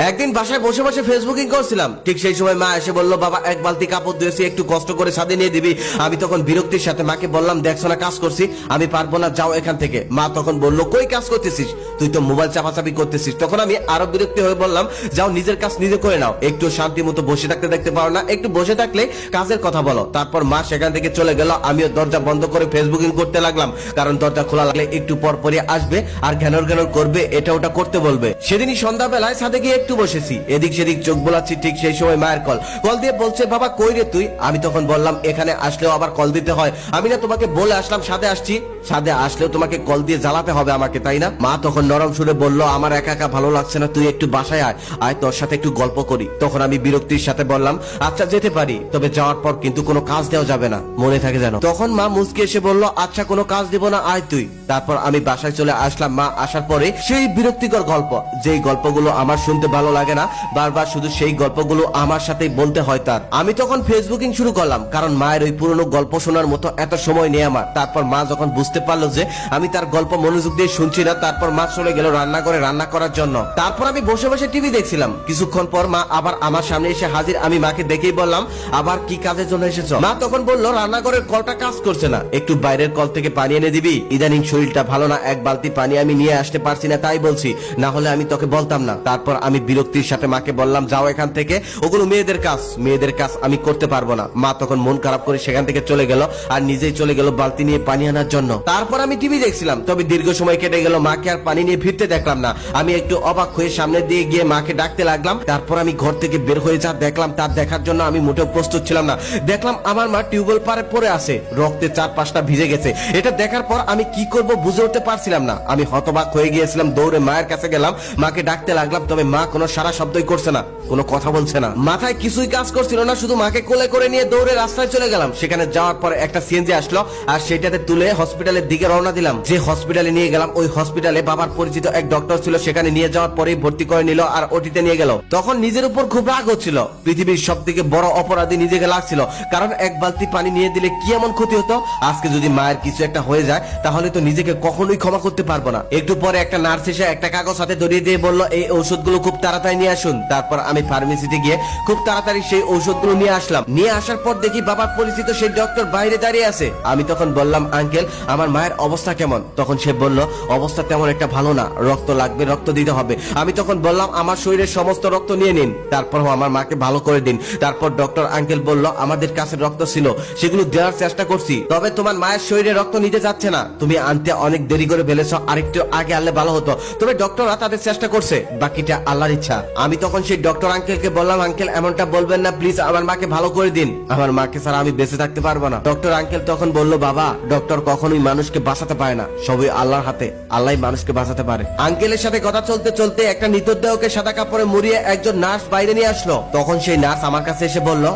একদিন বাসায় বসে বসে ফেসবুকিং করছিলাম, ঠিক সেই সময় মা এসে বলল, বাবা এক বালতি কাপড় ধুয়েছি, একটু কষ্ট করে ছাদে নিয়ে দিবি। আমি তখন বিরক্তির সাথে মাকে বললাম, দেখছো না কাজ করছি, আমি পারবো না, যাও এখান থেকে। মা তখন বলল, কই কাজ করতেছিস, তুই তো মোবাইল চাপাচাপি করতেছিস। তখন আমি আরো বিরক্তি হয়ে বললাম, যাও নিজের কাজ নিজে করে নাও, একটু শান্তি মতো বসে থাকতে দেখতে পারো না, একটু বসে থাকলে কাজের কথা বলো। তারপর মা সেখান থেকে চলে গেল, আমিও দরজা বন্ধ করে ফেসবুকিং করতে লাগলাম, কারণ দরজা খোলা লাগলে একটু পর পরই আসবে আর ঘ্যানর ঘ্যানর করবে, এটা ওটা করতে বলবে। সেদিনই সন্ধ্যাবেলায় ছাদে গিয়ে একটু বসেছি, এদিক সেদিক চোখ বোলাচ্ছি, ঠিক সেই সময় মায়ের কল দিয়ে বলছে, বাবা কই রে তুই। আমি তখন বললাম, এখানে আসলেও আবার কল দিতে হয়, আমি না তোমাকে বলে আসলাম সাথে আসছি, সাথে আসলেও তোমাকে কল দিয়ে জ্বালাতে হবে আমাকে, তাই না? মা তখন নরম সুরে বলল, আমার একা একা ভালো লাগছে না, তুই একটু বাসায় আয়, আয় তোর সাথে একটু গল্প করি। তখন আমি বিরক্তির সাথে বললাম, আচ্ছা যেতে পারি, তবে যাওয়ার পর কিন্তু কোনো কাজ দেওয়া যাবে না, মনে থাকে যেন। তখন মা মুচকি এসে বলল, আচ্ছা কোনো কাজ দিব না, আয় তুই। তারপর আমি বাসায় চলে আসলাম। মা আসার পরে সেই বিরক্তিকর গল্প, যেই গল্পগুলো আমার শুনতে ভালো লাগে না, বারবার শুধু সেই গল্পগুলো আমার সাথেই বলতে হয় তার। আমি তখন ফেসবুকিং শুরু করলাম, কারণ মায়ের ওই পুরনো গল্প শোনার মতো এত সময় নেই আমার। তারপর মা যখন বুঝতে পারলো যে আমি তার গল্প মনোযোগ দিয়ে শুনছি না, তারপর মা চলে গেল রান্না করে রান্না করার জন্য। তারপর আমি বসে বসে টিভি দেখছিলাম। কিছুক্ষণ পর মা আবার আমার সামনে এসে হাজির। আমি মাকে দেখেই বললাম, আবার কি কাজের জন্য এসেছো? মা তখন বলল, রান্নাঘরের কলটা কাজ করছে না, একটু বাইরের কল থেকে পানি এনে দিবি, ইদানিং শরীরটা ভালো না, এক বালতি পানি আমি নিয়ে আসতে পারছি না, তাই বলছি, না হলে আমি তোকে বলতাম না। তারপর আমি বিরক্তির সাথে মাকে বললাম, যাও এখান থেকে, ওগুলো মেয়েদের কাজ, মেয়েদের কাজ আমি করতে পারবো না। মা তখন মন খারাপ করে সেখান থেকে চলে গেল আর নিজেই চলে গেল বালতি নিয়ে পানি আনার জন্য। তারপর আমি টিভি দেখছিলাম, তবে দীর্ঘ সময় কেটে গেল, মাকে আর পানি নিয়ে ফিরতে দেখলাম না। আমি একটু অবাক হয়ে সামনে দিয়ে গিয়ে মাকে ডাকতে লাগলাম। তারপর আমি ঘর থেকে বের হয়ে যা দেখলাম, তার দেখার জন্য আমি মোটেও প্রস্তুত ছিলাম না। দেখলাম আমার মা টিউবওয়েল পারে পড়ে আছে, রক্তে 4-5টা ভিজে গেছে। এটা দেখার পর আমি কি করব বুঝে উঠতে পারছিলাম না। আমি হতবাক হয়ে গিয়েছিলাম, দৌড়ে মায়ের কাছে গেলাম, মাকে ডাকতে লাগলাম, তবে মা কোনো সারা শব্দই করছে না, কোনো কথা বলছে না, মাথায় কিছুই কাজ করছিল না। শুধু মাকে কোলে করে নিয়ে দৌড়ে রাস্তায় চলে গেলাম। সেখানে যাওয়ার পর একটা সিএনজি আসলো আর সেটাতে তুলে হসপিটালের দিকে রওনা দিলাম। যে হসপিটালে নিয়ে গেলাম, ওই হসপিটালে বাবার পরিচিত এক ডক্টর ছিল, সেখানে নিয়ে যাওয়ার পরেই ভর্তি করে নিল আর ওটিতে নিয়ে গেল। তখন নিজের উপর খুব রাগ হচ্ছিল, পৃথিবীর সব থেকে বড় অপরাধী নিজেকে লাগছিল, কারণ এক বালতি পানি নিয়ে দিলে কি এমন ক্ষতি হতো? আজকে যদি মায়ের কিছু একটা হয়ে যায়, তাহলে তো নিজেকে কখনোই ক্ষমা করতে পারবো না। একটু পরে একটা নার্স এসে একটা কাগজ হাতে ধরিয়ে দিয়ে বলল, এই ঔষধগুলো খুব তাড়াতাড়ি নিয়ে আসুন। তারপর আমি ফার্মেসিতে গিয়ে খুব তাড়াতাড়ি সেই ঔষধগুলো নিয়ে আসলাম। নিয়ে আসার পর দেখি বাবার পরিচিত সেই ডক্টর বাইরে দাঁড়িয়ে আছে। আমি তখন বললাম, আঙ্কেল আমার মায়ের অবস্থা কেমন? তখন সে বলল, অবস্থা তেমন একটা ভালো না, রক্ত লাগবে, রক্ত দিতে হবে। আমি তখন বললাম, আমার শরীরের সমস্ত রক্ত নিয়ে নিন, তারপর আমার মাকে ভালো করে দিন। তারপর ডক্টর আঙ্কেল বলল, আমাদের কাছে রক্ত ছিল, সেগুলো দেওয়ার চেষ্টা করছি, তবে তোমার মায়ের শরীরে রক্ত নিতে যাচ্ছে না, তুমি আনতে অনেক দেরি করে ফেলেছ, আরেকটু আগে আনলে ভালো হতো। তবে ডক্টররা তাদের চেষ্টা করছে, বাকিটা আল্লাহর ইচ্ছা। আমি তখন সেই ডক্টর আঙ্কেলকে বললাম, আঙ্কেল এমনটা বলবেন না, প্লিজ আমার মাকে ভালো করে দিন, আমার মাকে ছাড়া আমি বেঁচে থাকতে পারবো না। ডক্টর আঙ্কেল তখন বলল, বাবা ডক্টর কখনোই মানুষকে বাঁচাতে পারে না, সবই আল্লাহর হাতে, আল্লাহ মানুষকে বাঁচাতে পারে। আঙ্কেলের সাথে কথা চলতে চলতে একটা মৃতদেহকে সাদা কাপড়ে মুড়িয়ে একজন নার্স বাইরে নিয়ে আসলো। তখন সেই নার্স আমার কাছে এসে বলল,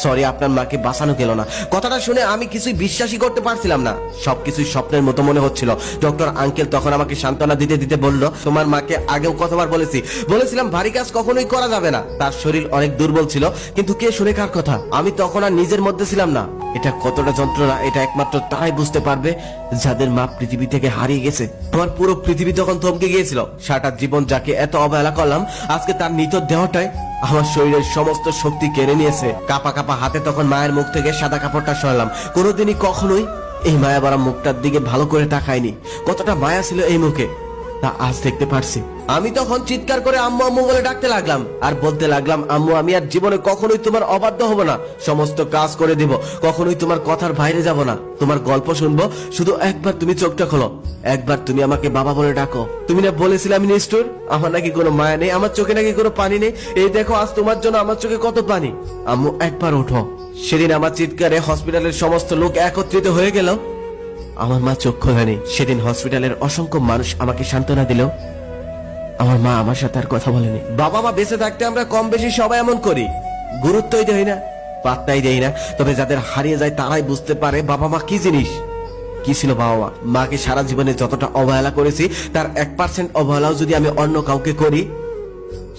সরি আপনার মাকে বাঁচানো গেল না। কথাটা শুনে আমি কিছুই বিশ্বাসই করতে পারছিলাম না, সবকিছুই স্বপ্নের মতো মনে হচ্ছিল। ডক্টর আঙ্কেল তখন আমাকে সান্ত্বনা দিতে দিতে বলল, তোমার মাকে আগেও কতবার বলেছিলাম ভারী কাজ কখনোই করা যাবে না, তার শরীর অনেক দুর্বল ছিল, কিন্তু কে শুনে কার কথা? আমি তখন আর নিজের মধ্যে ছিলাম না। এটা কতটা যন্ত্রণা, এটা একমাত্র তারাই বুঝতে পারবে যাদের মা পৃথিবী থেকে হারিয়ে গেছে। আমার পুরো পৃথিবী তখন থমকে গিয়েছিল। সারাটা জীবন যাকে এত অবহেলা করলাম, আজকে তার নিথর দেহটাই আমার শরীরের সমস্ত শক্তি কেড়ে নিয়েছে। কাপা কাপা হাতে তখন মায়ের মুখ থেকে সাদা কাপড়টা সরালাম। কোনোদিনই কখনোই এই মায়া ভরা মুখটার দিকে ভালো করে তাকাইনি। কতটা মায়া ছিল এই মুখে, তা আজ দেখতে পারছি। আমি তখন চিৎকার করে আম্মু আম্মু বলে ডাকতে লাগলাম আর বলতে লাগলাম, আম্মু আমি আর জীবনে কখনোই তোমার অবাধ্য হব না, সমস্ত কাজ করে দিব, কখনোই তোমার কথার বাইরে যাব না, তোমার গল্প শুনবো, শুধু একবার তুমি চোখটা খোলো, একবার তুমি আমাকে বাবা বলে ডাকো। তুমি না বলেছিলে আমি নিষ্ঠুর, আমার নাকি কোনো মায়া নেই, আমার চোখে নাকি কোনো পানি নেই, এই দেখো আজ তোমার জন্য আমার চোখে কত পানি। আম্মু একবার ওঠো। সেদিন আমার চিৎকারে হসপিটালের সমস্ত লোক একত্রিত হয়ে গেল। আমার মা চোখ খোলেনি। সেদিন হসপিটালের অসংখ্য মানুষ আমাকে সান্ত্বনা দিল, আমার মা আমার সাথে আর কথা বলেনি। বাবা মা বেঁচে থাকতে আমরা কম বেশি সবাই এমন করি, গুরুত্বই দেই না, পাত্তাই দেই না। তবে যাদের হারিয়ে যায় তারাই বুঝতে পারে বাবা মা কি জিনিস, কি ছিল বাবা মা। মাকে সারা জীবনে যতটা অবহেলা করেছি, তার 1% অবহেলাও যদি আমি অন্য কাউকে করি,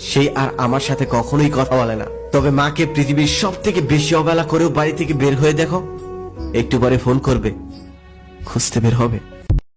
সেই আর আমার সাথে কখনোই কথা বলে না। তবে মাকে পৃথিবীর সব থেকে বেশি অবহেলা করেও বাড়ি থেকে বের হয়ে দেখো, একটু পরে ফোন করবে, খুঁজতে বের হবে।